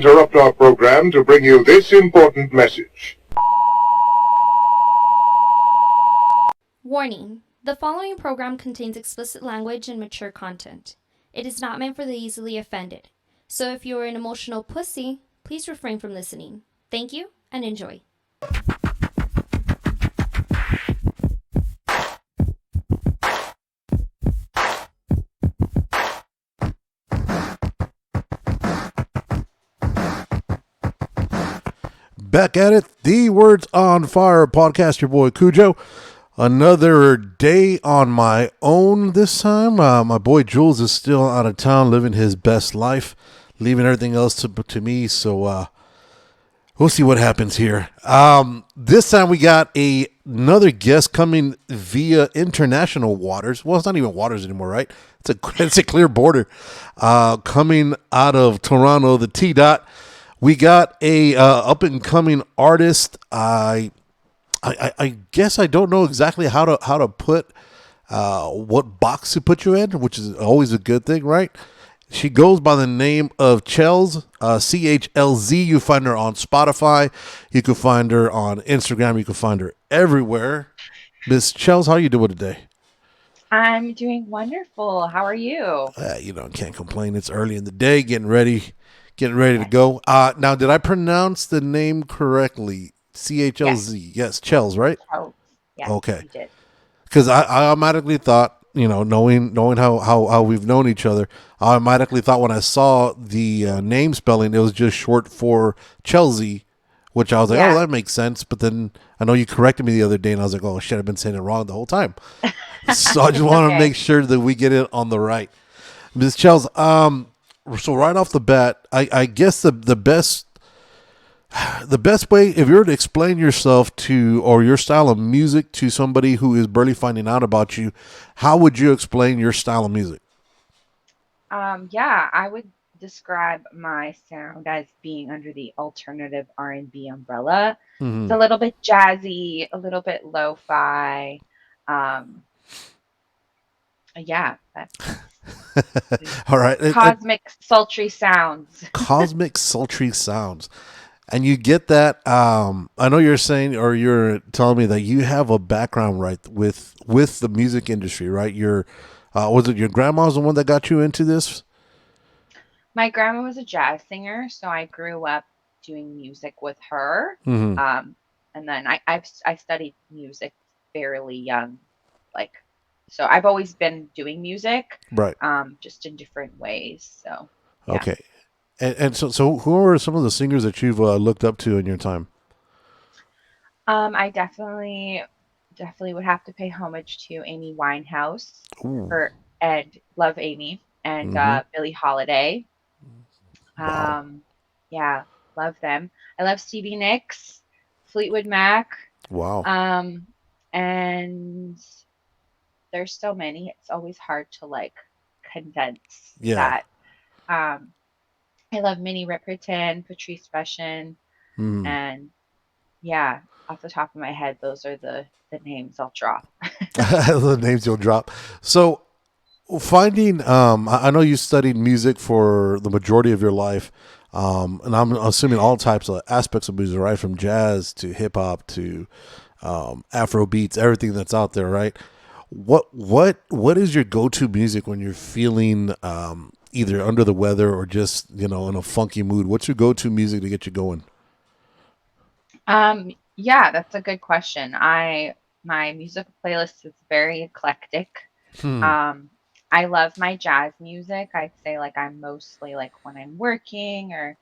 interrupt our program to bring you this important message. Warning: the following program contains explicit language and mature content. It is not meant for the easily offended. So if you are an emotional pussy, please refrain from listening. Thank you and enjoy. Back at it, the Words on Fire podcast, your boy Cujo. Another day on my own this time. My boy Jules is still out of town living his best life, leaving everything else to me. So we'll see what happens here. This time we got another guest coming via international waters. Well, it's not even waters anymore, right? It's a clear border. Coming out of Toronto, the T dot. We got a up and coming artist. I guess I don't know exactly how to put what box to put you in, which is always a good thing, right? She goes by the name of Chlz, Chlz. You find her on Spotify. You can find her on Instagram. You can find her everywhere. Miss Chlz, how you doing today? I'm doing wonderful. How are you? Can't complain. It's early in the day, getting ready to go. Now, did I pronounce the name correctly? Chlz. Yes, Chlz, right? Oh, yes, okay. You did. Because I automatically thought, knowing how we've known each other, I automatically thought when I saw the name spelling, it was just short for Chlz, which I was like, oh, that makes sense. But then I know you corrected me the other day, and I was like, oh shit, I've been saying it wrong the whole time. So I just want to make sure that we get it on the right. Ms. Chlz, so right off the bat, I guess the best way, if you were to explain yourself or your style of music to somebody who is barely finding out about you, how would you explain your style of music? I would describe my sound as being under the alternative R&B umbrella. Mm-hmm. It's a little bit jazzy, a little bit lo-fi. That's all right. Cosmic, sultry sounds. Cosmic, sultry sounds. And you get that. I know you're saying, or you're telling me that you have a background, right, with the music industry, right? Was it your grandma's the one that got you into this? My grandma was a jazz singer, so I grew up doing music with her. Mm-hmm. And then I studied music fairly young, so I've always been doing music, right? Just in different ways. So okay. And so who are some of the singers that you've looked up to in your time? I definitely would have to pay homage to Amy Winehouse. And love Amy and Billie Holiday. Wow. Love them. I love Stevie Nicks, Fleetwood Mac. Wow. And there's so many. It's always hard to condense that. I love Minnie Riperton, Patrice Rushen, and off the top of my head, those are the names I'll drop. The names you'll drop. So finding, I know you studied music for the majority of your life, and I'm assuming all types of aspects of music, right? From jazz to hip hop to Afro beats, everything that's out there, right? What is your go-to music when you're feeling either under the weather or just in a funky mood? What's your go-to music to get you going? That's a good question. My music playlist is very eclectic. I love my jazz music. I'd say I'm mostly when I'm working or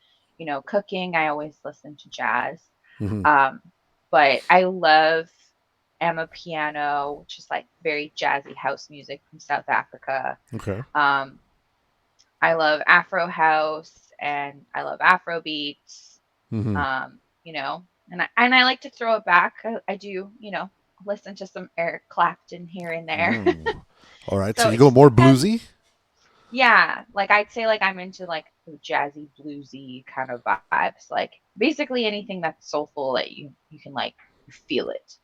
cooking, I always listen to jazz. But I love Amapiano, which is very jazzy house music from South Africa. Okay. I love Afro house and I love Afro beats. And I like to throw it back. I do, listen to some Eric Clapton here and there. All right. So you go more bluesy? Yeah. I'd say I'm into the jazzy bluesy kind of vibes. Basically anything that's soulful that you can you feel it.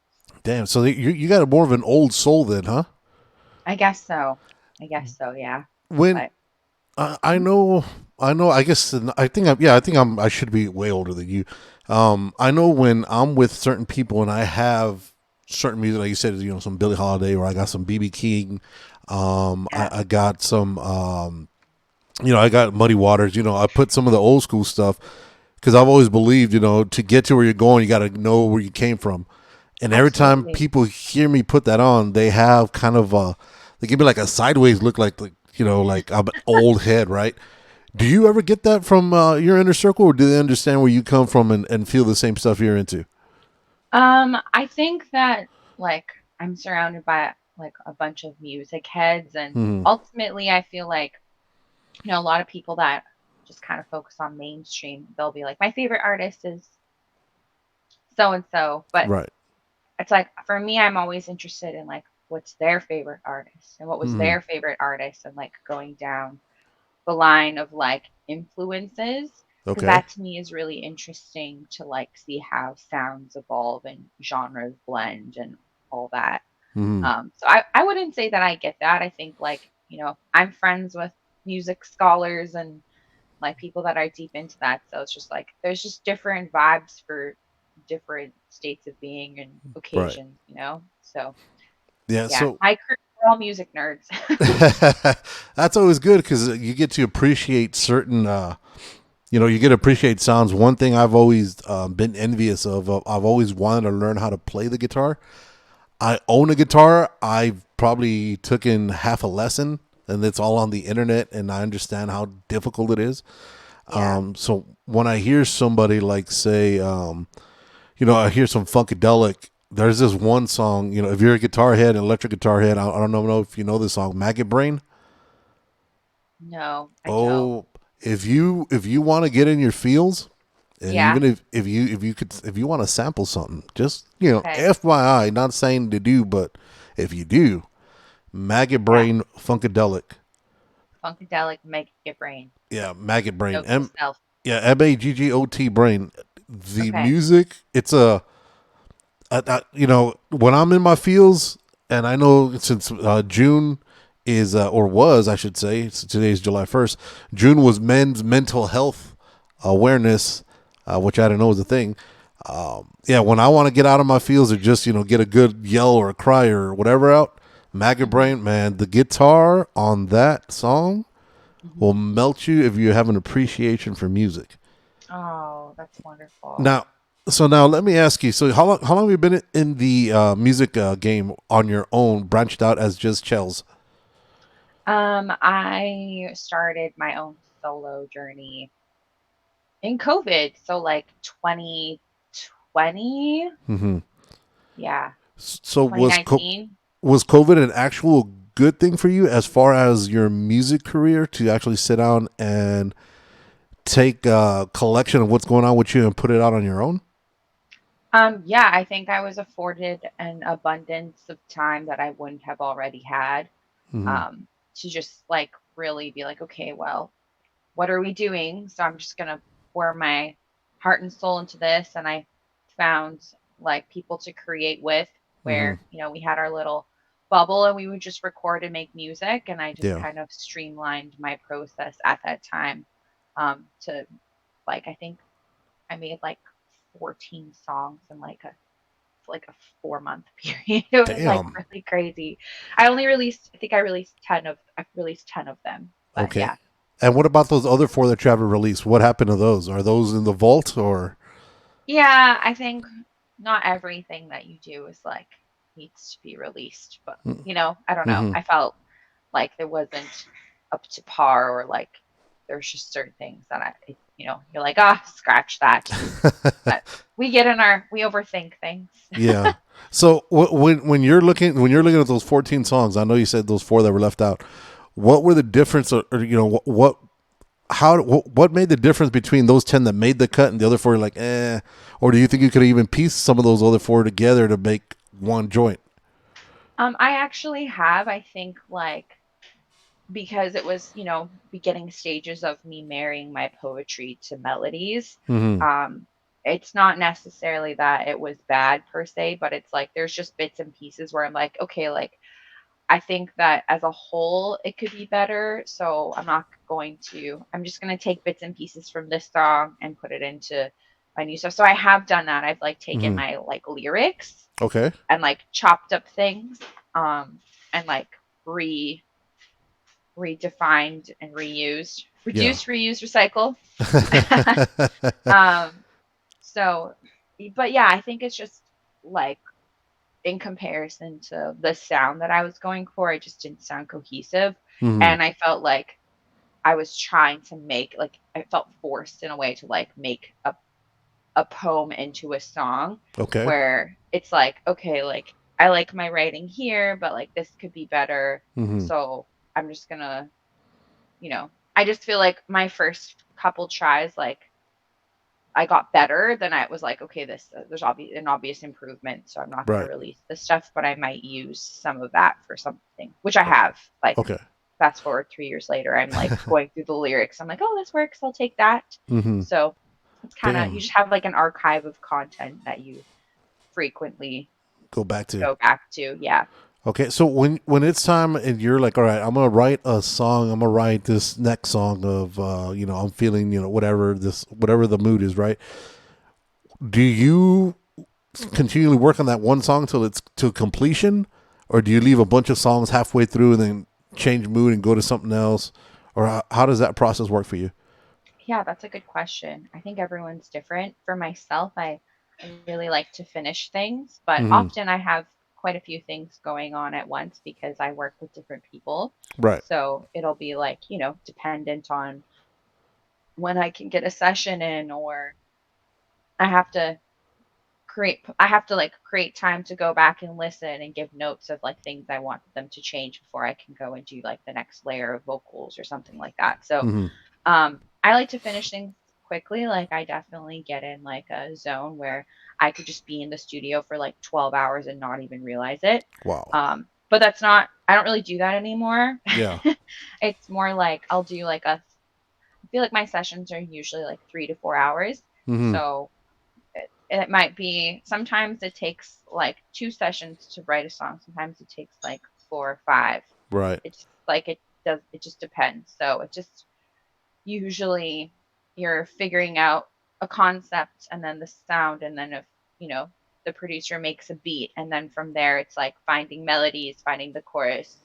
Damn. So you got more of an old soul then, huh? I guess so. Yeah. I know, I know. I guess I think I think I should be way older than you. I know when I'm with certain people and I have certain music, like you said, some Billie Holiday, or I got some BB King. Yeah. I got some, I got Muddy Waters. I put some of the old school stuff because I've always believed, to get to where you're going, you got to know where you came from. And every time Absolutely. people hear me put that on, they have kind of they give me like a sideways look, like I'm an old head, right? Do you ever get that from your inner circle, or do they understand where you come from and feel the same stuff you're into? I think that like I'm surrounded by like a bunch of music heads, and Hmm. ultimately I feel like, a lot of people that just kind of focus on mainstream, they'll be like, my favorite artist is so and so, but Right. it's like for me, I'm always interested in like what's their favorite artist and what was Hmm. their favorite artist, and like going down the line of like influences, because Okay. that to me is really interesting to like see how sounds evolve and genres blend and all that. Hmm. So I wouldn't say that I get that. I think like, I'm friends with music scholars and like people that are deep into that. So it's just like there's just different vibes for different states of being and Right. occasions. So Yeah. yeah, So my crew, we're all music nerds. that's always good because you get to appreciate certain. You get to appreciate sounds. One thing I've always been envious of. I've always wanted to learn how to play the guitar. I own a guitar. I've probably taken half a lesson, and it's all on the internet, and I understand how difficult it is. Yeah. So when I hear somebody like say, I hear some funkadelic. There's this one song. If you're a guitar head, an electric guitar head, I don't know if you know this song, Maggot Brain. No, I don't. Oh, if you want to get in your feels, and Yeah. even if you want to sample something, just Okay. FYI, not saying to do, but if you do, Maggot Yeah. Brain Funkadelic. Funkadelic make your brain. Yeah, Maggot Brain. Note to self. Yeah, Maggot Brain. The Okay. music, it's when I'm in my feels, and I know since June is or was, I should say, today's July 1st. June was Men's Mental Health Awareness, which I didn't know was a thing. Yeah, when I want to get out of my feels or just get a good yell or a cry or whatever out, Maggot Hmm. Brain, man, the guitar on that song will Hmm. melt you if you have an appreciation for music. Oh, that's wonderful. Now, now let me ask you. So how long have you been in the music game on your own, branched out as just Chlz? I started my own solo journey in COVID. So like 2020. Hmm. Yeah. So was 2019. was COVID an actual good thing for you as far as your music career to actually sit down and take a collection of what's going on with you and put it out on your own? Yeah, I think I was afforded an abundance of time that I wouldn't have already had, Hmm. um, to just like really be like, okay, well, what are we doing? So I'm just gonna pour my heart and soul into this. And I found like people to create with, Hmm. where, we had our little bubble and we would just record and make music. And I just Yeah. kind of streamlined my process at that time, to like, I think I made like 14 songs in like a 4 month period. It was like Damn. really crazy. I've released 10 of them. But Okay. yeah. And what about those other four that you haven't released? What happened to those? Are those in the vault or? Yeah, I think not everything that you do is like needs to be released, but I don't know. Mm-hmm. I felt like it wasn't up to par, or like there's just certain things that you're like, scratch that. But we overthink things. Yeah. So when you're looking at those 14 songs, I know you said those four that were left out. What were the difference, or what made the difference between those 10 that made the cut and the other four? You're like, or do you think you could even piece some of those other four together to make one joint? I actually have, I think, like, because it was, beginning stages of me marrying my poetry to melodies. Mm-hmm. Um, it's not necessarily that it was bad per se, but it's like there's just bits and pieces where I'm like, okay, like I think that as a whole, it could be better. So I'm just going to take bits and pieces from this song and put it into my new stuff. So I have done that. I've like taken Hmm. my like lyrics Okay. and like chopped up things, and like re redefined and reused, Yeah. reduced, reused, recycle. um, so, but yeah, I think it's just like in comparison to the sound that I was going for, it just didn't sound cohesive. Hmm. And I felt like I was trying to make like I felt forced in a way to like make a poem into a song Okay. where it's like, okay, like I like my writing here, but like this could be better. Hmm. So I'm just gonna, I just feel like my first couple tries, like I got better, then I was like, okay, this there's an obvious improvement, so I'm not going to Right. release this stuff, but I might use some of that for something, which I have. Like Okay. fast forward 3 years later, I'm like going through the lyrics. I'm like, oh, this works. I'll take that. Hmm. So it's kind of you Damn. just have like an archive of content that you frequently Go back to. go back to. Yeah. Okay, so when it's time and you're like, all right, I'm gonna write a song. I'm gonna write this next song of, I'm feeling, whatever the mood is, right? Do you continually work on that one song till it's to completion, or do you leave a bunch of songs halfway through and then change mood and go to something else, or how does that process work for you? Yeah, that's a good question. I think everyone's different. For myself, I really like to finish things, but Hmm. often I have quite a few things going on at once because I work with different people. Right. So it'll be like, dependent on when I can get a session in, or I have to I have to like create time to go back and listen and give notes of like things I want them to change before I can go and do like the next layer of vocals or something like that. So Hmm. I like to finish things quickly. Like I definitely get in like a zone where I could just be in the studio for like 12 hours and not even realize it. Wow. But that's not, I don't really do that anymore. Yeah. It's more like I'll do like I feel like my sessions are usually like 3 to 4 hours. Hmm. So it might be, sometimes it takes like 2 sessions to write a song. Sometimes it takes like 4 or 5. Right. It's like it just depends. So it just, usually you're figuring out a concept and then the sound, and then if the producer makes a beat, and then from there it's like finding melodies, finding the chorus.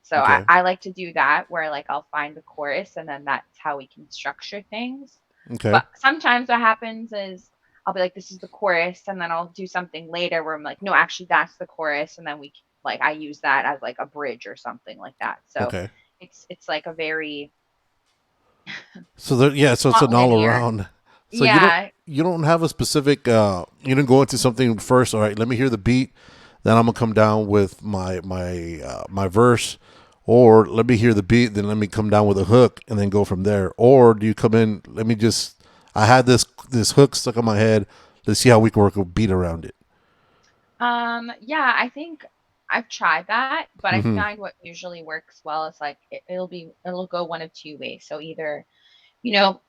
So I, Okay. I like to do that where like I'll find the chorus and then that's how we can structure things. Okay. But sometimes what happens is I'll be like, this is the chorus, and then I'll do something later where I'm like, no, actually that's the chorus, and then like I use that as like a bridge or something like that. So Okay. it's like a very, So yeah, so it's not an all linear. around. So Yeah. you don't have a specific you don't go into something first, all right, let me hear the beat, then I'm gonna come down with my verse, or let me hear the beat, then let me come down with a hook and then go from there. Or do you come in, I had this hook stuck in my head, let's see how we can work a beat around it. Yeah, I think I've tried that, but I Mhm. find what usually works well is like it'll go one of two ways. So either, you know,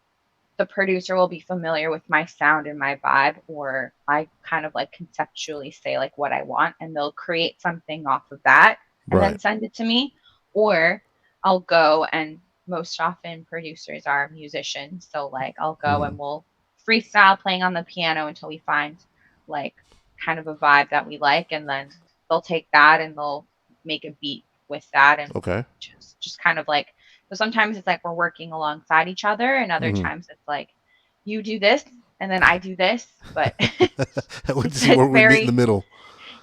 the producer will be familiar with my sound and my vibe, or I kind of like conceptually say like what I want, and they'll create something off of that and then Right. send it to me. Or I'll go, and most often producers are musicians. So like I'll go and Mhm. we'll freestyle playing on the piano until we find like kind of a vibe that we like, and then they'll take that and they'll make a beat with that, and Okay. just kind of like, so sometimes it's like we're working alongside each other, and other Mhm. times it's like you do this and then I do this, but We it's see where it's we meet in the very, middle.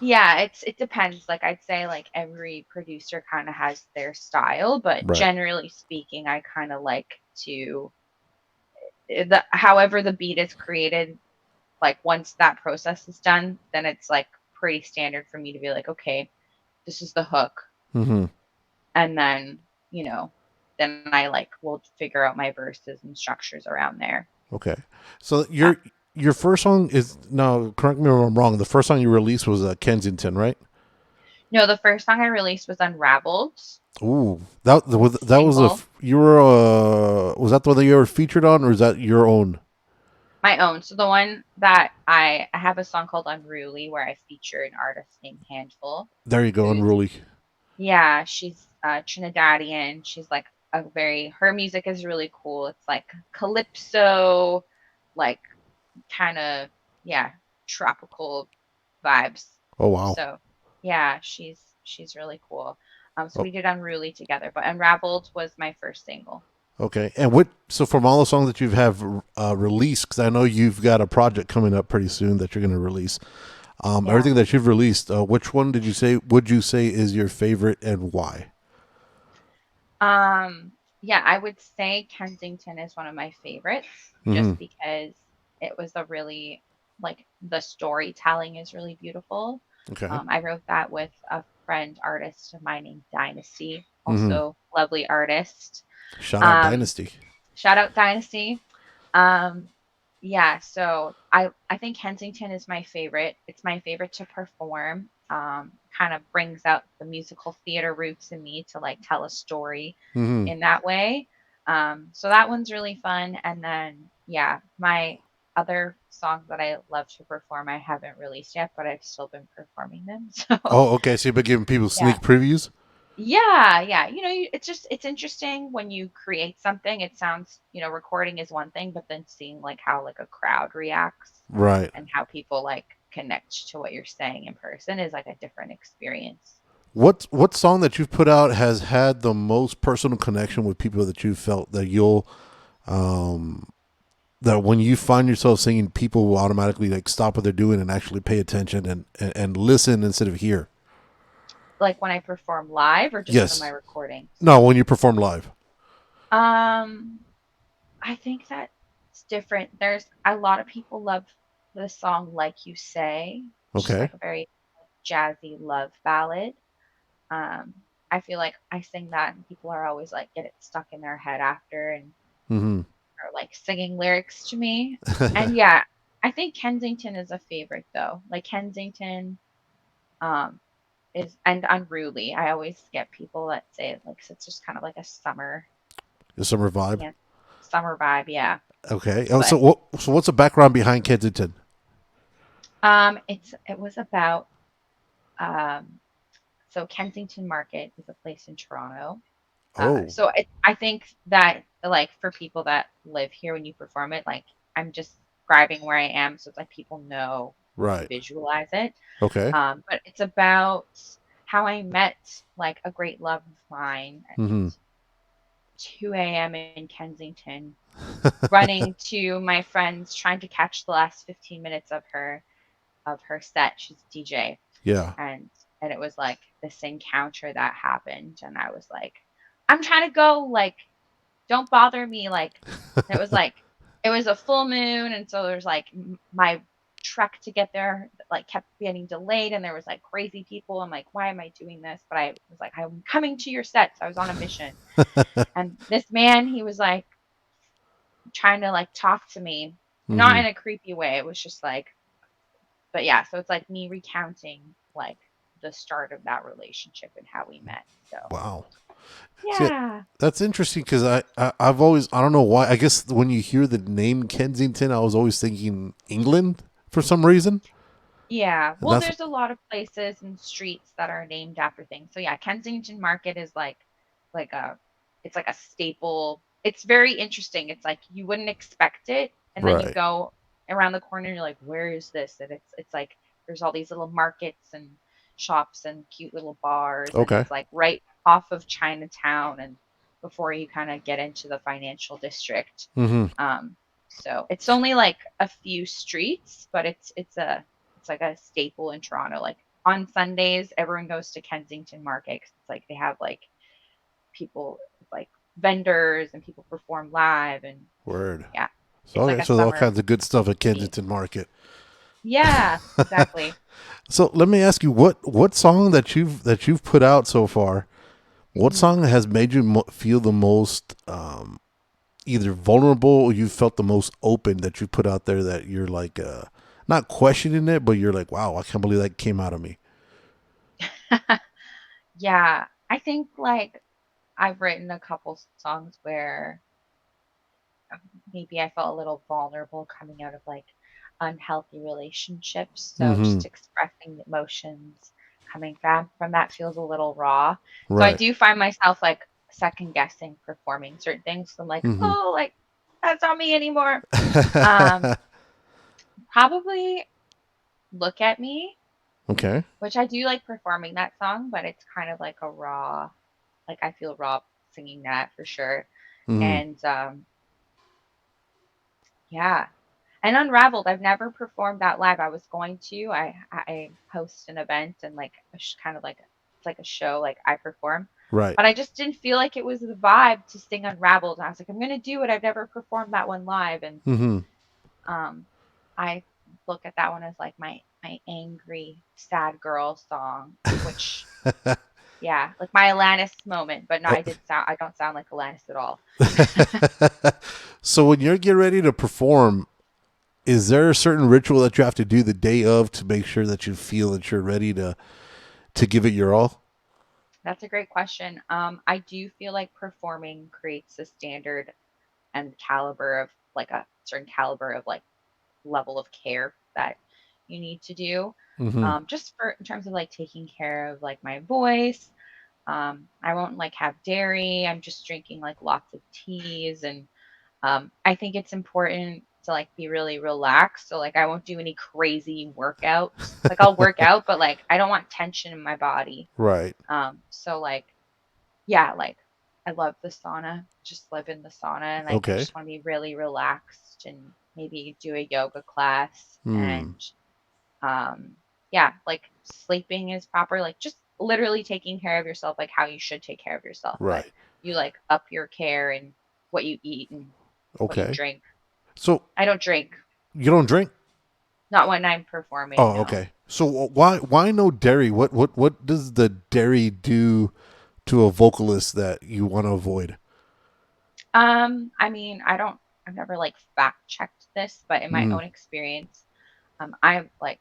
yeah, it depends. Like I'd say like every producer kind of has their style, but Right. generally speaking, I kind of like to however the beat is created, like once that process is done, then it's like pretty standard for me to be like, okay, this is the hook, Mhm. and then you know then I like will figure out my verses and structures around there. Okay. So Yeah. your first song is, now correct me if I'm wrong. The first song you released was Kensington, right? No, the first song I released was Unraveled, Ooh, that was single, you were was that the one that you were featured on, or is that your own? my own. So the one that I have a song called Unruly where I feature an artist named Handful, There you go, who's Unruly. Yeah, she's Trinidadian. She's like her music is really cool. It's like calypso, like kind of, yeah, tropical vibes. Oh wow. So yeah, she's really cool. So Oh, we did Unruly together, but Unraveled was my first single. okay. And what? So from all the songs that you have released, because I know you've got a project coming up pretty soon that you're going to release. Yeah. Everything that you've released, which one did you say? Would you say is your favorite and why? Um, yeah, I would say Kensington is one of my favorites Mm-hmm. just because it was a really, like, the storytelling is really beautiful. Okay. I wrote that with a friend artist of mine named Dynasty, Mm-hmm. also lovely artist. Shout out Um, Dynasty. Shout out Dynasty. Um, yeah, so I think Kensington is my favorite. It's my favorite to perform. Kind of brings out the musical theater roots in me to like tell a story Mm-hmm. in that way. So that one's really fun. And then yeah, my other songs that I love to perform, I haven't released yet, but I've still been performing them. So Oh, okay. So you've been giving people yeah. sneak previews. Yeah, yeah. It's interesting when you create something. It sounds, recording is one thing, but then seeing like how like a crowd reacts Right. and how people like connect to what you're saying in person is like a different experience. What song that you've put out has had the most personal connection with people that you felt that you'll um that when you find yourself singing, people will automatically like stop what they're doing and actually pay attention and listen instead of hear. Like when I perform live or just from my Yes. recordings. No, when you perform live. Um, I think that's different. There's a lot of people love the song Like You Say, which is Okay. like a very jazzy love ballad. Um, I feel like I sing that and people are always like get it stuck in their head after and Mm-hmm. are like singing lyrics to me. And yeah, I think Kensington is a favorite though. Like Kensington um is and Unruly. I always get people that say it like it's just kind of like a summer The summer vibe. yeah, summer vibe, yeah. Okay. Oh, But so what's the background behind Kensington? it was about um so Kensington Market is a place in Toronto. Oh, I think that like for people that live here when you perform it, like I'm just describing where I am, so it's like people know to right. visualize it. Okay. But it's about how I met like a great love of mine at Mm-hmm. 2 a.m. in Kensington, running to my friends, trying to catch the last 15 minutes of her set. She's a DJ, Yeah. and it was like this encounter that happened, and I was like, I'm trying to go, like don't bother me, like it was like it was a full moon, and so there's like my trek to get there like kept getting delayed, and there was like crazy people. I'm like, why am I doing this? But I was like, I'm coming to your set, so I was on a mission. And this man, he was like trying to like talk to me, not Mm-hmm. in a creepy way. It was just like, but yeah, so it's like me recounting like the start of that relationship and how we met. So Wow. See, yeah. that's interesting because I've always I don't know why I guess when you hear the name Kensington I was always thinking England for some reason Yeah. and Well, that's there's a lot of places and streets that are named after things. So yeah, Kensington Market is like a it's like a staple. It's very interesting. It's like you wouldn't expect it, and then you right. go around the corner and you're like, where is this? And it's like there's all these little markets and shops and cute little bars, and Okay. it's like right off of Chinatown and before you kind of get into the financial district. Mm-hmm. Um, so it's only like a few streets, but it's like a staple in Toronto. Like on Sundays, everyone goes to Kensington Market 'cause it's like they have like people like vendors and people perform live and Word. yeah, So it's like okay, a so all summer kinds of good stuff at scene. Kensington Market. Yeah, exactly. So let me ask you what song that you've put out so far. What Mhm. song has made you feel the most either vulnerable or you felt the most open that you put out there that you're like not questioning it, but you're like, wow, I can't believe that came out of me. Yeah, I think like I've written a couple songs where maybe I felt a little vulnerable coming out of like unhealthy relationships. So Mm-hmm. just expressing emotions coming from that feels a little raw. So I Right. do find myself like second guessing performing certain things. So I'm like, Mm-hmm. oh, like that's not me anymore. Um, Probably Look at Me, Okay. which I do like performing that song, but it's kind of like a raw, like I feel raw singing that for sure. Mm-hmm. And yeah. And Unraveled, I've never performed that live. I was going to. I host an event and like kind of like it's like a show, like I perform. Right. But I just didn't feel like it was the vibe to sing Unraveled. And I was like, I'm gonna do it. I've never performed that one live. And Mm-hmm. um I look at that one as like my angry, sad girl song, which yeah, like my Alanis moment, but no, Oh. I don't sound like Alanis at all. So when you're getting ready to perform, is there a certain ritual that you have to do the day of to make sure that you feel that you're ready to give it your all? That's a great question. I do feel like performing creates a standard and caliber of like a certain caliber of like level of care that you need to do. Mm-hmm. Just for in terms of like taking care of like my voice. I won't like have dairy. I'm just drinking like lots of teas and I think it's important to like be really relaxed. So like I won't do any crazy workouts. Like I'll work out, but like I don't want tension in my body. Right. So like yeah, like I love the sauna. Just live in the sauna and like I Okay. just want to be really relaxed and maybe do a yoga class Hmm. and um yeah, like sleeping is proper, like just literally taking care of yourself like how you should take care of yourself, but Right. you like up your care and what you eat and what you Okay. drink. So I don't drink, you don't drink? not when I'm performing, Oh, no. okay. So why no dairy? What does the dairy do to a vocalist that you want to avoid? I mean, I've never like fact checked this, but in my Mm, own experience, I'm like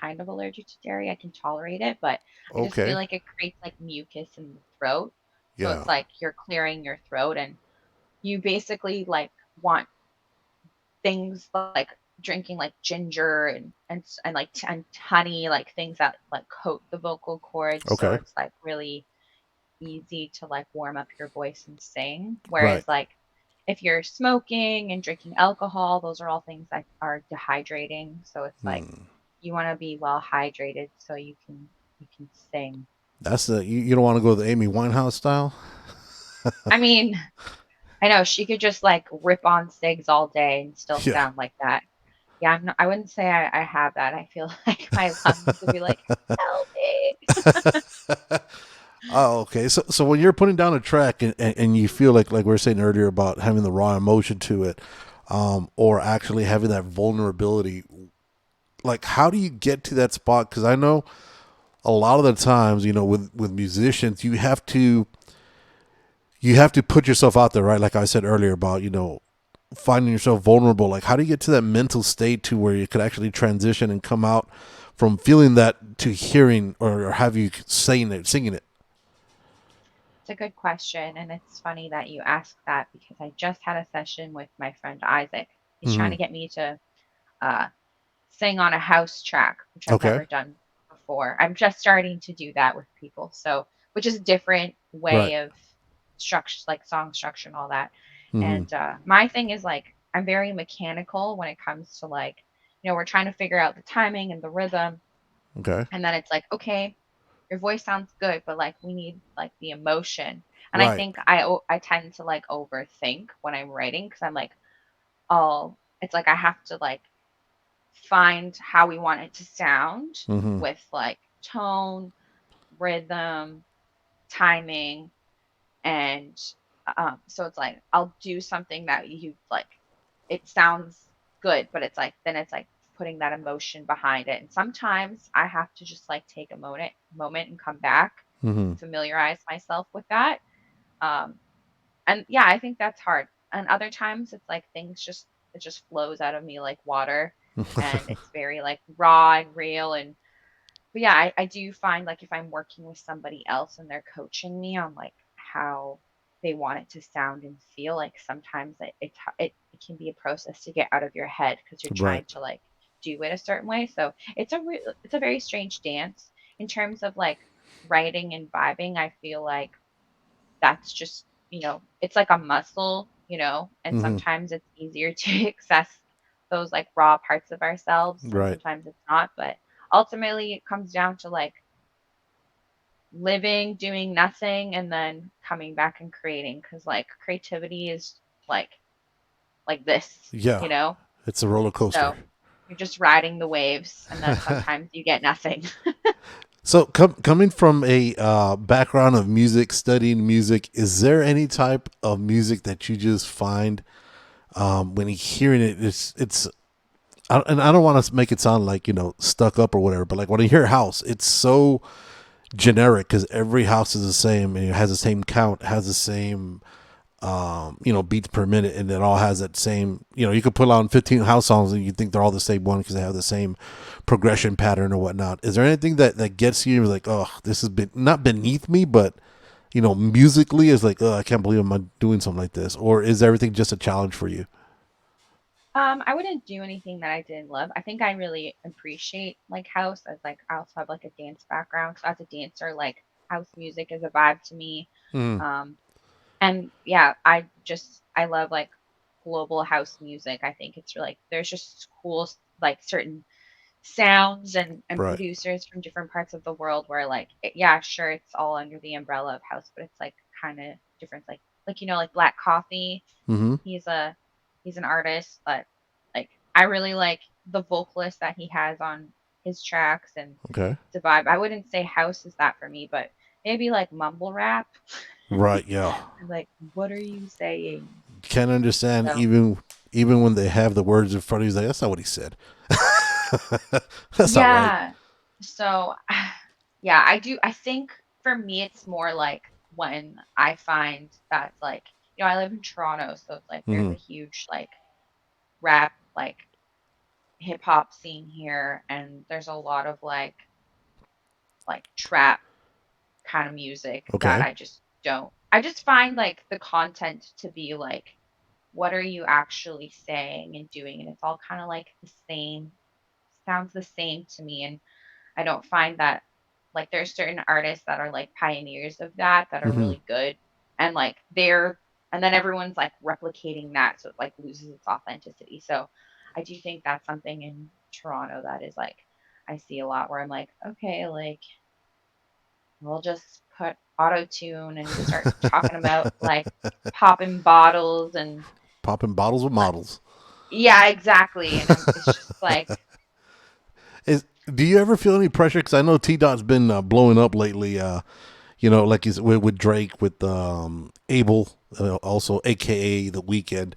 kind of allergic to dairy. I can tolerate it, but I just feel okay. like it creates like mucus in the throat. So Yeah. it's like you're clearing your throat and you basically like want things like drinking like ginger and like and honey, like things that like coat the vocal cords. So Okay. it's like really easy to like warm up your voice and sing. Whereas Right. like if you're smoking and drinking alcohol, those are all things that are dehydrating. So it's like Hmm. you want to be well hydrated so you can sing. That's you don't want to go the Amy Winehouse style. I mean, I know she could just like rip on cigs all day and still Yeah. sound like that. Yeah, I wouldn't say I have that. I feel like my lungs would be like, help me. Oh, okay. So when you're putting down a track and you feel like we were saying earlier about having the raw emotion to it, or actually having that vulnerability, like how do you get to that spot? Because I know a lot of the times, with musicians, you have to put yourself out there, right? Like I said earlier about finding yourself vulnerable. Like how do you get to that mental state to where you could actually transition and come out from feeling that to hearing or have you saying it, singing it? It's a good question. And it's funny that you asked that because I just had a session with my friend Isaac. He's trying Mm-hmm. to get me to uh, sing on a house track, which I've Okay. never done before. I'm just starting to do that with people. So, which is a different Right. way of structure, like song structure and all that. Mm-hmm. And my thing is like, I'm very mechanical when it comes to like, we're trying to figure out the timing and the rhythm. Okay. And then it's like, okay, your voice sounds good, but like we need like the emotion. And I Right. think I tend to like overthink when I'm writing because I'm like, oh, it's like I have to like find how we want it to sound Mm-hmm. with like tone, rhythm, timing, and so it's like I'll do something that you like. It sounds good, but it's like then it's like putting that emotion behind it. And sometimes I have to just like take a moment and come back Mm-hmm. and familiarize myself with that. Um, and yeah, I think that's hard. And other times it's like it just flows out of me like water and it's very like raw and real and but yeah, I do find like if I'm working with somebody else and they're coaching me on like how they want it to sound and feel, like sometimes it can be a process to get out of your head because you're Right. trying to like do it a certain way. So it's a very strange dance. in terms of like writing and vibing, I feel like that's just, it's like a muscle, and Hmm. sometimes it's easier to access those like raw parts of ourselves and Right. sometimes it's not. But ultimately, it comes down to like living, doing nothing, and then coming back and creating because like creativity is like this, Yeah. you know? It's a roller coaster. So you're just riding the waves and then sometimes you get nothing. So, coming from a background of music, studying music, is there any type of music that you just find when you're hearing it, and I don't want to make it sound like stuck up or whatever, but like when I hear house, it's so generic because every house is the same and it has the same count, has the same beats per minute, and it all has that same. You could put on 15 house songs and you think they're all the same one because they have the same progression pattern or whatnot. Is there anything that gets you like, oh, this has been not beneath me, but musically is like, oh, I can't believe I'm doing something like this, or is everything just a challenge for you? I wouldn't do anything that I didn't love. I think I really appreciate like house as like I also have like a dance background. So as a dancer, like house music is a vibe to me. Mm, Um, and yeah, I love like global house music. I think it's really like there's just cool like certain sounds and right. producers from different parts of the world where like yeah, sure it's all under the umbrella of house, but it's like kind of different. Like like Black Coffee. Mm-hmm. He's a he's an artist, but like I really like the vocalist that he has on his tracks and Okay. the vibe. I wouldn't say house is that for me, but maybe like mumble rap. Right. Yeah. Like, what are you saying? Can't understand So even when they have the words in front of you. He's like, that's not what he said. That's not right. yeah. So yeah, I do. I think for me, it's more like when I find that like I live in Toronto, so it's like there's Mm-hmm. a huge like rap like hip hop scene here, and there's a lot of like trap kind of music that Okay. I just don't. I just find like the content to be like, what are you actually saying and doing? And it's all kind of like the same, sounds the same to me. And I don't find that like there's certain artists that are like pioneers of that are Mm-hmm. really good. And like and then everyone's like replicating that. So it like loses its authenticity. So I do think that's something in Toronto that is like, I see a lot where I'm like, okay, like we'll just put auto tune and start talking about like popping bottles and Popping bottles with like, models. yeah, exactly. And it's just like, Do you ever feel any pressure? Because I know T Dot's been blowing up lately. Like he's with Drake, with Abel, also AKA The Weekend.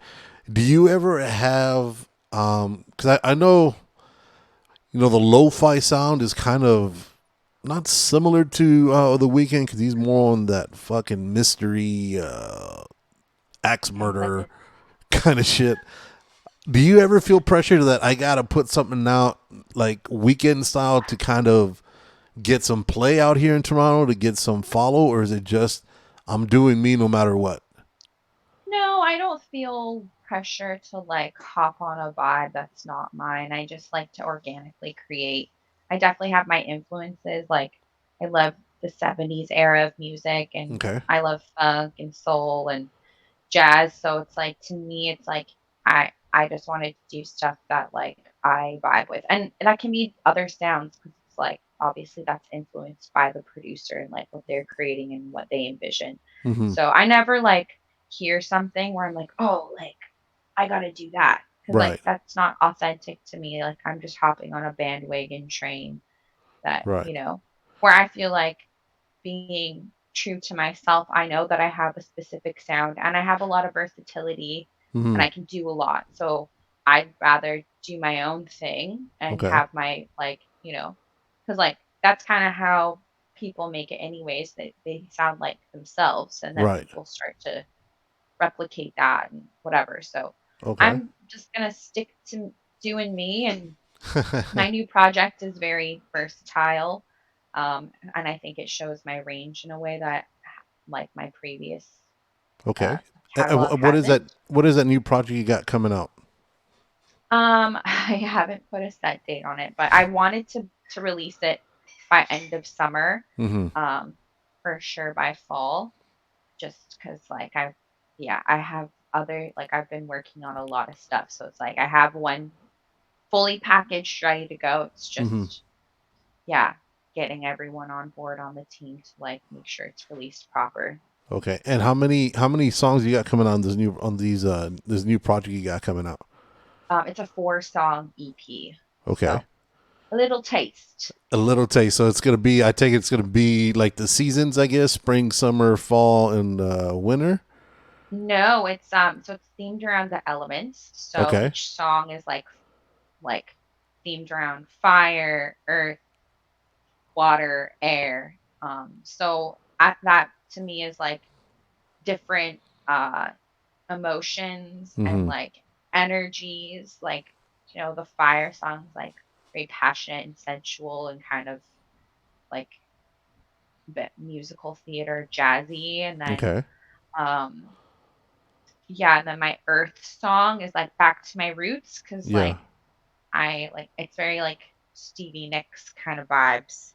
Do you ever have? Because I know the lo-fi sound is kind of not similar to The Weekend because he's more on that fucking mystery axe sounds like murder it. kind of shit. Do you ever feel pressure that I gotta put something out like Weekend style to kind of get some play out here in Toronto to get some follow, or is it just I'm doing me no matter what? No, I don't feel pressure to like hop on a vibe that's not mine. I just like to organically create. I definitely have my influences. Like I love the 70s era of music and Okay. I love funk and soul and jazz. So it's like to me it's like I just wanted to do stuff that like I vibe with. And that can be other sounds because it's like obviously that's influenced by the producer and like what they're creating and what they envision. Mm-hmm. So I never like hear something where I'm like, "Oh, like I got to do that." Cuz like Right. that's not authentic to me. Like I'm just hopping on a bandwagon train that, Right. where I feel like being true to myself, I know that I have a specific sound and I have a lot of versatility and Mm-hmm. I can do a lot. So I'd rather do my own thing and Okay. have my because like that's kind of how people make it anyways. They sound like themselves and then Right. people start to replicate that and whatever. So Okay. I'm just gonna stick to doing me and my new project is very versatile, and I think it shows my range in a way that like my previous uh, Okay. catalog What is that? hasn't. What is that new project you got coming out? I haven't put a set date on it, but I wanted to release it by end of summer, Mm-hmm. um, for sure by fall, just because like I have other like I've been working on a lot of stuff, so it's like I have one fully packaged, ready to go. It's Mm-hmm. just yeah, getting everyone on board on the team to like make sure it's released proper. Okay. And how many songs you got coming on this new project you got coming out? It's a 4-song EP, Okay. so a little taste. A little taste. So it's gonna be. I take it's gonna be like the seasons, I guess: spring, summer, fall, and winter. No, so it's themed around the elements. So Okay. each song is like themed around fire, earth, water, air. So that to me is like different uh emotions and Mm-hmm. like energies. Like, the fire songs like very passionate and sensual and kind of like bit musical theater jazzy. And then Okay. um yeah, and then my earth song is like back to my roots because Yeah. like I like it's very like Stevie Nicks kind of vibes.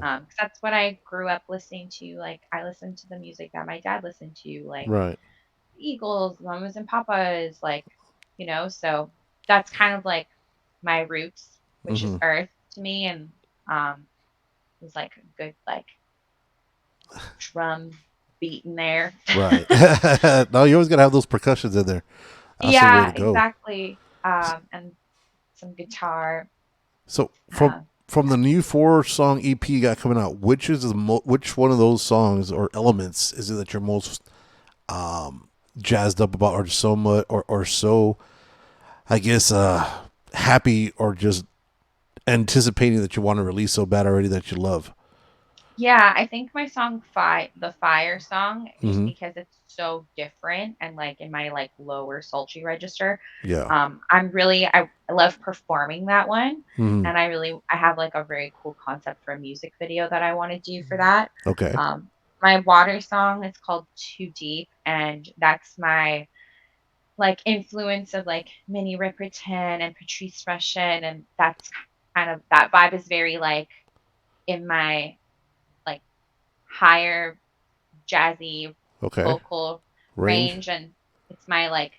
'Cause that's what I grew up listening to. Like I listened to the music that my dad listened to, like Right. Eagles, Mamas and Papas, like, so that's kind of like my roots, which is Mm-hmm. earth to me. And um there's like a good like drum beat in there. Right. No, you always gotta have those percussions in there. That's the way Yeah, to go. exactly. And some guitar. So Uh, from the new 4-song EP you got coming out, which one of those songs or elements is it that you're most jazzed up about, or so much, or so, I guess, happy, or just anticipating that you want to release so bad already that you love? Yeah, I think my song the fire song, just Mm-hmm. because it's so different and like in my like lower sultry register. Yeah. I love performing that one. Mm-hmm. And I have like a very cool concept for a music video that I want to do for that. Okay. My water song is called Too Deep, and that's my like influence of like Minnie Riperton and Patrice Rushen, and that's kind of that vibe is very like in my like higher jazzy Okay. vocal Range. range. And it's my like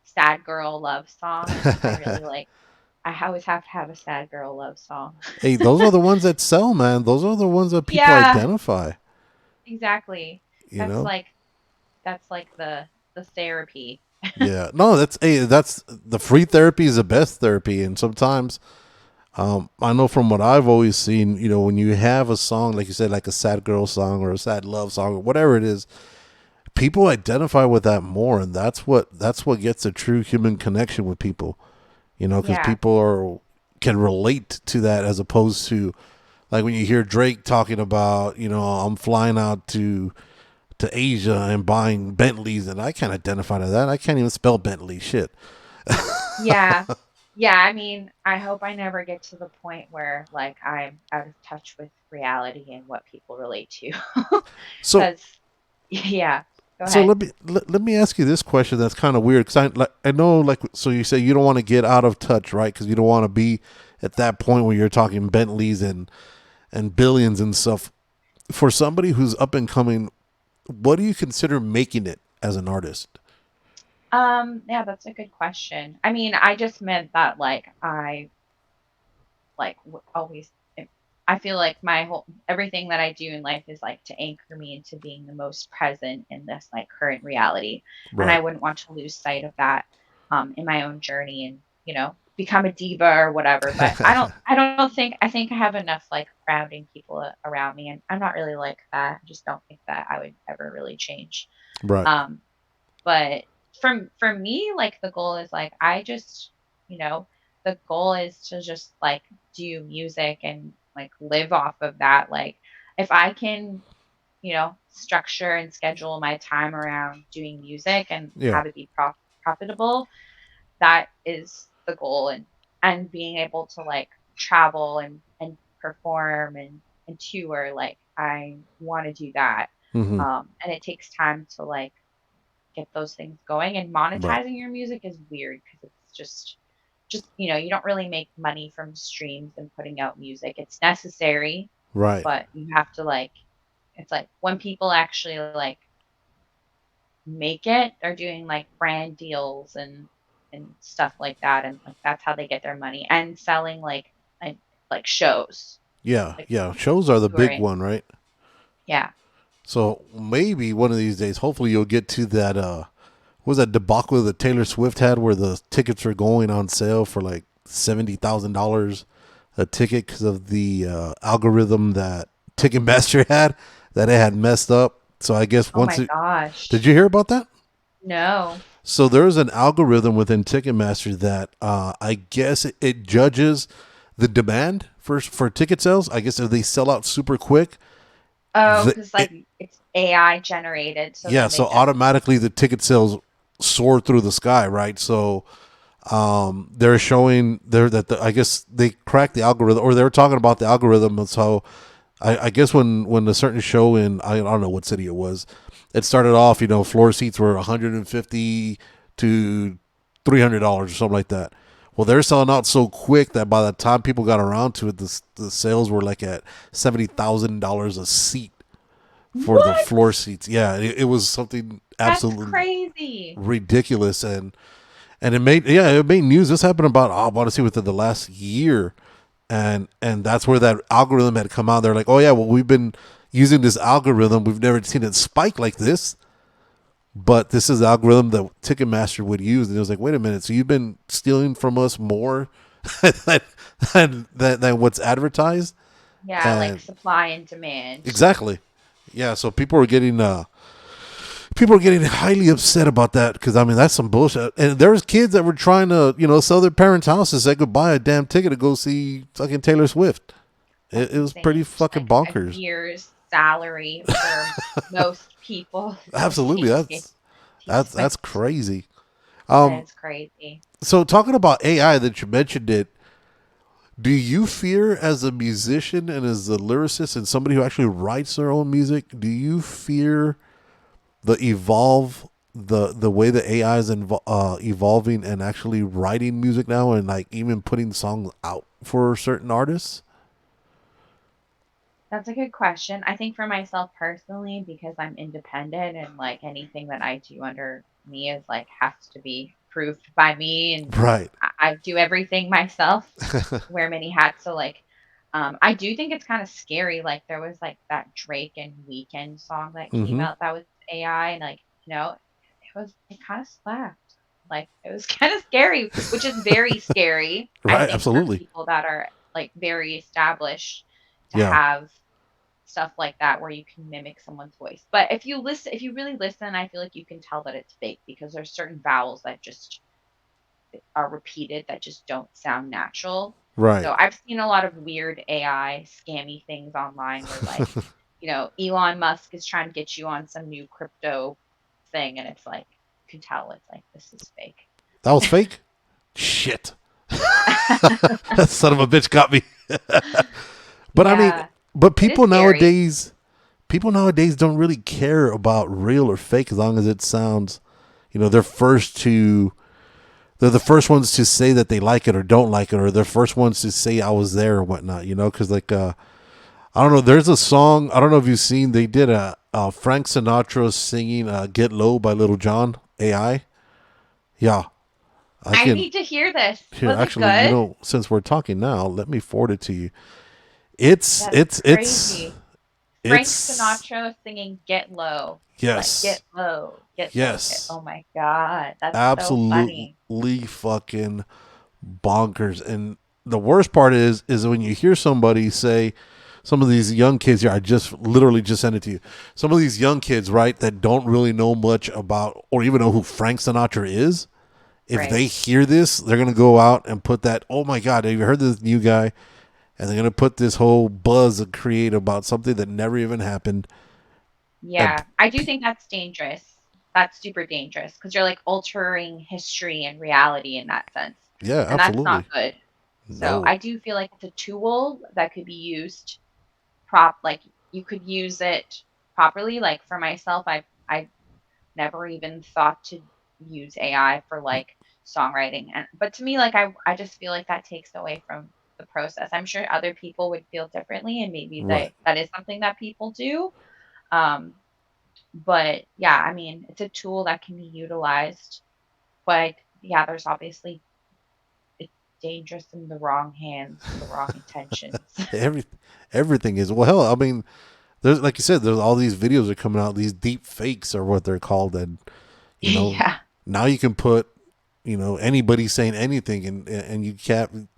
sad girl love song. And I really like I always have to have a sad girl love song. Hey, those are the ones that sell, man. Those are the ones that people Yeah, identify. exactly. You That's know. like the therapy. Yeah. No, that's the free therapy is the best therapy, and sometimes I know from what I've always seen, when you have a song, like you said, like a sad girl song or a sad love song or whatever it is, people identify with that more, and that's what gets a true human connection with people. Because Yeah. people can relate to that, as opposed to like when you hear Drake talking about, I'm flying out to Asia and buying Bentleys, and I can't identify to that. I can't even spell Bentley. Shit. Yeah. Yeah, I mean, I hope I never get to the point where like I'm out of touch with reality and what people relate to. So Cuz yeah, go So ahead. let me ask you this question that's kind of weird, because I know, like, so you say you don't want to get out of touch, right? Because you don't want to be at that point where you're talking Bentleys and billions and stuff. For somebody who's up and coming, what do you consider making it as an artist? Yeah, that's a good question. I mean, I just meant that like always I feel like my whole everything that I do in life is like to anchor me into being the most present in this like current reality. And I Right. wouldn't want to lose sight of that in my own journey and, become a diva or whatever. But I don't think I think I have enough like grounding people around me, and I'm not really like that. I just don't think that I would ever really change. Right. Um but for me, like the goal is like I just, you know, the goal is to just like do music and like live off of that. Like if I can, structure and schedule my time around doing music and Yeah. have it be profitable, that is the goal. And being able to like travel and perform and tour, like I want to do that. Mm-hmm. And it takes time to like get those things going, and Right. monetizing your music is weird because it's just you don't really make money from streams and putting out music. It's necessary, Right. but you have to like, it's like when people actually like make it, they're doing like brand deals and stuff like that, and like that's how they get their money and selling like like shows, Yeah. like Yeah. Shows are the big touring. one, right? Yeah. So maybe one of these days, hopefully, you'll get to that. What was that debacle that Taylor Swift had, where the tickets were going on sale for like $70,000 a ticket because of the algorithm that Ticketmaster had, that it had messed up. So I guess Oh once my it, did gosh. you hear about that? No. So there's an algorithm within Ticketmaster that I guess it judges the demand for ticket sales. I guess if they sell out super quick, Oh, the, because it, like it's AI generated, so yeah, then so they just, automatically the ticket sales soar through the sky, right? So they're showing there that I guess they cracked the algorithm, or they were talking about the algorithm. And so I guess when a certain show in, I don't know what city it was, it started off, floor seats were 150 to $300 or something like that. Well, they're selling out so quick that by the time people got around to it, the sales were like at $70,000 a seat for the what? floor seats. Yeah, it was something That's absolutely crazy. ridiculous, and it made news. This happened about, I want to see, within the last year, and that's where that algorithm had come out. They're like, oh yeah, well, we've been using this algorithm. We've never seen it spike like this, but this is the algorithm that Ticketmaster would use. And it was like, wait a minute, so you've been stealing from us more than, than what's advertised? Yeah, like And supply and demand. exactly, yeah. So people are getting highly upset about that, because I mean that's some bullshit. And there's kids that were trying to sell their parents' houses so they could buy a damn ticket to go see fucking Taylor Swift. It, That's it was pretty insane. fucking Like a bonkers. year's salary for most people to Absolutely, see T that's Swift. crazy. That Um, is crazy. so talking about AI that you mentioned it, do you fear, as a musician and as a lyricist and somebody who actually writes their own music, do you fear the way the AI is evolving and actually writing music now, and like even putting songs out for certain artists? That's a good question. I think for myself personally, because I'm independent and like anything that I do under me is like has to be approved by me, and Right. I do everything myself, wear many hats. So like I do think it's kind of scary. Like there was like that Drake and Weekend song that came Mm-hmm. out that was AI, and like, it kind of slapped. Like it was kind of scary, which is very scary, I Right. think, for Absolutely. people that are like very established to Yeah. have stuff like that where you can mimic someone's voice. But if you really listen, I feel like you can tell that it's fake because there's certain vowels that just are repeated that just don't sound natural. Right. So I've seen a lot of weird AI scammy things online where like, Elon Musk is trying to get you on some new crypto thing, and it's like you can tell it's like this is fake. That was fake. Shit. That son of a bitch got me. But I mean, Yeah, but it is scary. people nowadays don't really care about real or fake, as long as it sounds. They're they're the first ones to say that they like it or don't like it, or they're first ones to say I was there or whatnot. Because like I don't know. There's a song, I don't know if you've seen. They did a Frank Sinatra singing "Get Low" by Little John AI. Yeah, I I can. need to hear this. Here, Was it actually, good? since we're talking now, let me forward it to you. It's That's it's it's crazy. Frank it's Sinatra singing "Get Low," like yes, "Get Low, Get Low, Get." yes, Oh my God, that's so funny. absolutely fucking bonkers. And the worst part is when you hear somebody say, some of these young kids here, I just literally just sent it to you. Some of these young kids, right, that don't really know much about or even know who Frank Sinatra is. If Right? they hear this, they're gonna go out and put that. Oh my God, have you heard this new guy? And they're gonna put this whole buzz and create about something that never even happened. And Yeah, I do think that's dangerous. That's super dangerous because you're like altering history and reality in that sense, yeah, and that's not absolutely. good. So No. I do feel like it's a tool that could be used like you could use it properly. Like for myself, I never even thought to use AI for like songwriting. And but to me, like I just feel like that takes away from the process. I'm sure other people would feel differently, and maybe Right. that is something that people do. Um, but yeah, I mean, it's a tool that can be utilized. But yeah, there's obviously it's dangerous in the wrong hands with the wrong intentions. Every everything is, well, hell, I mean, there's, like you said, there's all these videos are coming out, these deep fakes are what they're called, and Yeah. now you can put anybody saying anything, and you can't.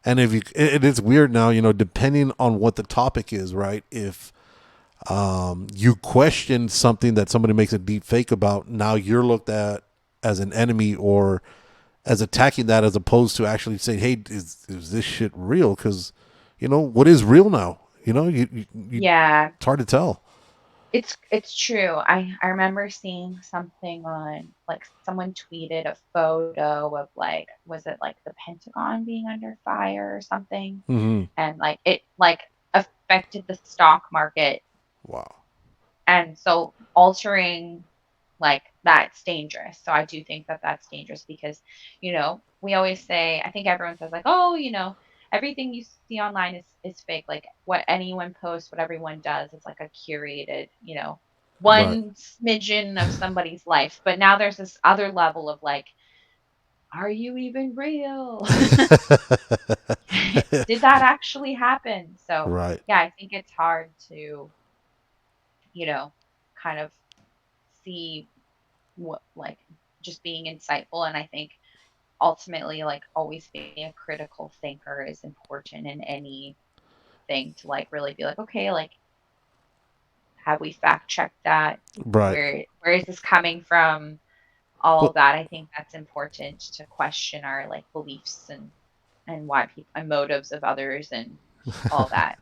And if you, it's weird now, depending on what the topic is, right? If you question something that somebody makes a deep fake about, now you're looked at as an enemy or as attacking that, as opposed to actually saying, "Hey, is this shit real?" Because what is real now. Yeah. It's hard to tell. It's true. I remember seeing something on, like, someone tweeted a photo of, like, was it like the Pentagon being under fire or something? Hmm. And like it like affected the stock market. Wow. And so altering like that's dangerous. So I do think that that's dangerous because, we always say, I think everyone says like, oh, everything you see online is fake. Like what anyone posts, what everyone does is like a curated, Right. one smidgen of somebody's life. But now there's this other level of like, are you even real? Did that actually happen? So Right. yeah, I think it's hard to, you know, kind of see what like just being insightful. And I think ultimately like always being a critical thinker is important in anything, to like really be like, okay, like have we fact checked that? Right. Where is this coming from? All Well, of that. I think that's important to question our like beliefs and why people and motives of others and all that.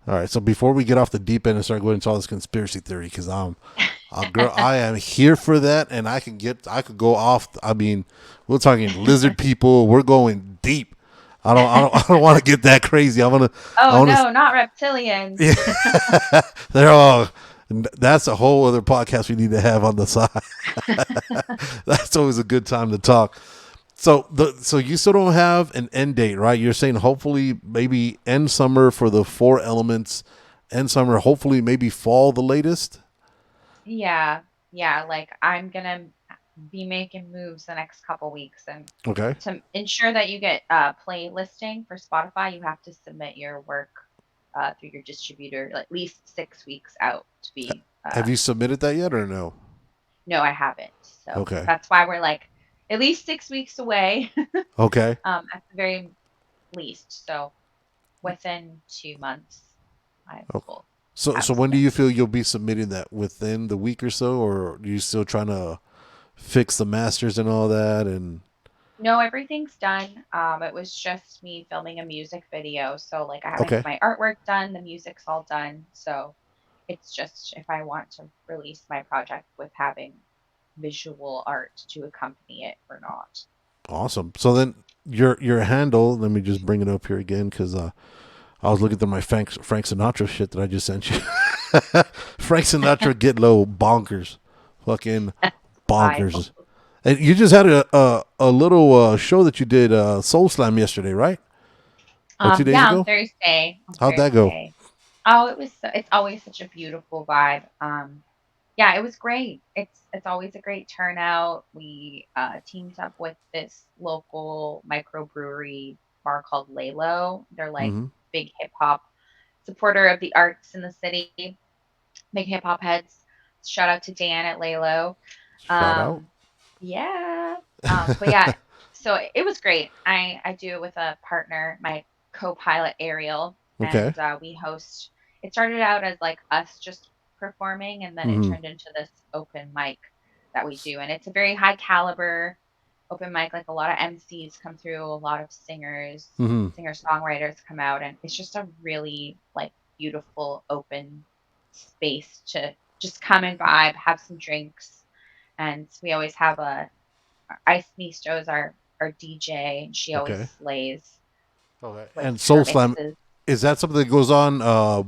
all right. So before we get off the deep end and start going into all this conspiracy theory, because girl, I am here for that, and I could go off. I mean, we're talking lizard people. We're going deep. I don't want to get that crazy. I Oh want to. no, not reptilians. Yeah, they're all. That's a whole other podcast we need to have on the side. That's always a good time to talk. So you still don't have an end date, right? You're saying hopefully maybe end summer for the four elements, end summer, hopefully maybe fall the latest. Yeah, yeah. Like I'm gonna be making moves the next couple weeks, and Okay. to ensure that you get playlisting for Spotify, you have to submit your work through your distributor at least 6 weeks out to be. Have you submitted that yet or no? No, I haven't. So Okay. that's why we're like at least 6 weeks away, Okay. at the very least. So within 2 months, I Oh, will so have so when do submitted. you feel you'll be submitting that, within the week or so, or are you still trying to fix the masters and all that? And No, everything's done. It was just me filming a music video. So like I have okay. my artwork done, the music's all done. So it's just if I want to release my project with having visual art to accompany it or not. Awesome. So then your handle, let me just bring it up here again, because I was looking through my Frank Sinatra shit that I just sent you. Frank Sinatra get low bonkers, fucking Wild. bonkers. And you just had a little show that you did, Soul Slam, yesterday, right? Or 2 days Yeah, on ago? Thursday. On How'd that go? Thursday. Oh, it's always such a beautiful vibe. Yeah, it was great. It's always a great turnout. We teamed up with this local microbrewery bar called Lalo. They're like Mm-hmm. big hip hop supporter of the arts in the city, big hip hop heads. Shout out to Dan at Lalo. Shout out. Um, yeah. But yeah, so it was great. I do it with a partner, my co-pilot Ariel, Okay. and we host. It started out as like us just performing, and then it Mm-hmm. turned into this open mic that we do, and it's a very high caliber open mic. Like a lot of MCs come through, a lot of singers, Mm-hmm. singer songwriters come out, and it's just a really like beautiful open space to just come and vibe, have some drinks, and we always have a Ice Misto's our DJ, and she always Okay. slays Okay. with And her Soul Slam, mixes. is that something that goes on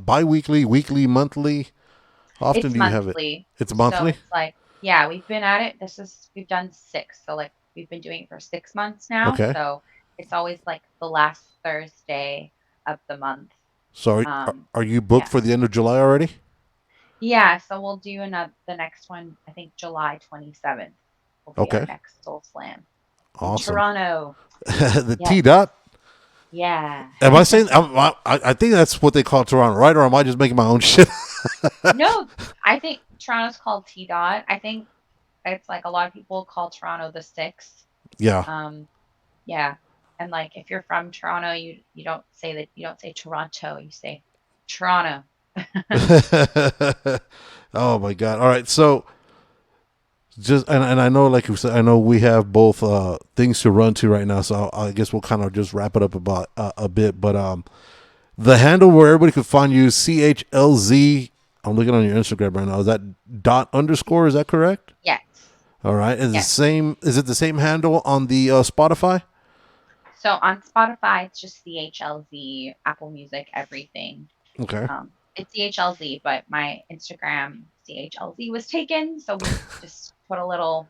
bi-weekly, weekly, monthly? How often It's do you have it? monthly, It's so monthly? it's like we've been at it. We've done six, so like we've been doing it for 6 months now. Okay. So It's always like the last Thursday of the month. So Um, are you booked yeah. for the end of July already? Yeah, so we'll do the next one, I think July 27th will be our Okay. next Soul Slam in Awesome. Toronto. The Yes. T dot. Yeah. Am I saying? I think that's what they call Toronto, right? Or am I just making my own shit? No, I think Toronto's called T dot. I think it's like a lot of people call Toronto the six. Yeah. Um, yeah. And like if you're from Toronto, you don't say that, you don't say Toronto, you say Toronto. Oh my god! All right, so just and I know, like you said, I know we have both things to run to right now, so I guess we'll kind of just wrap it up about a bit. But the handle where everybody could find you, CHLZ. I'm looking on your Instagram right now. Is that dot underscore? Is that correct? Yes. All right. Is the Yes. same? Is it the same handle on the Spotify? So on Spotify, it's just CHLZ, Apple Music, everything. Okay. It's CHLZ, but my Instagram CHLZ was taken, so we just put a little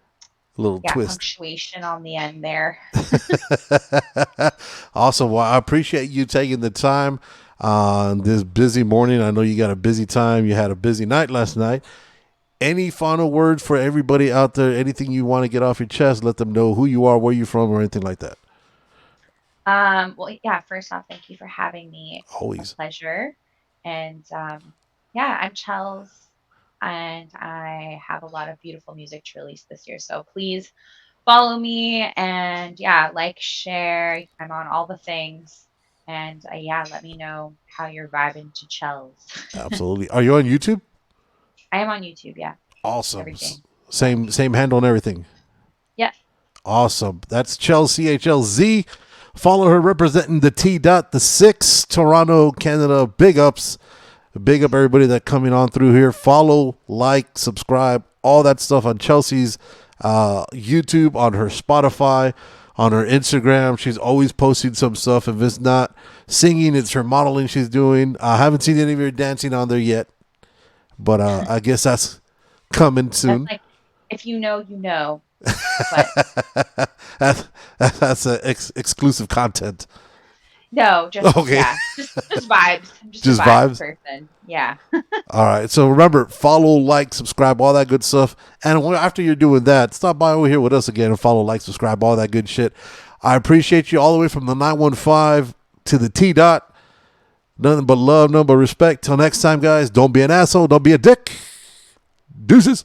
A little twist. punctuation on the end there. Awesome. Well, I appreciate you taking the time on this busy morning. I know you got a busy time. You had a busy night last night. Any final words for everybody out there? Anything you want to get off your chest? Let them know who you are, where you're from, or anything like that. Well, yeah, first off, thank you for having me. Always. It's a pleasure. And yeah, I'm Chlz, and I have a lot of beautiful music to release this year. So please follow me, and yeah, like, share. I'm on all the things. And yeah, let me know how you're vibing to Chlz. Absolutely. Are you on YouTube? I am on YouTube, yeah. Awesome. Everything. Same handle and everything. Yeah. Awesome. That's Chlz, CHLZ. Follow her representing the T dot, the 6, Toronto, Canada. Big ups. Big up everybody that coming on through here. Follow, like, subscribe, all that stuff on Chelsea's YouTube, on her Spotify, on her Instagram. She's always posting some stuff. If it's not singing, it's her modeling she's doing. I haven't seen any of her dancing on there yet, but I guess that's coming soon. That's like, if you know, you know. But that's exclusive content. no, just Okay. yeah, just vibes. I'm just Just a vibes vibes? person. Yeah. All right. So remember, follow, like, subscribe, all that good stuff. And after you're doing that, stop by over here with us again and follow, like, subscribe, all that good shit. I appreciate you all the way from the 915 to the T dot. Nothing but love, nothing but respect. Till next time, guys, don't be an asshole. Don't be a dick. Deuces.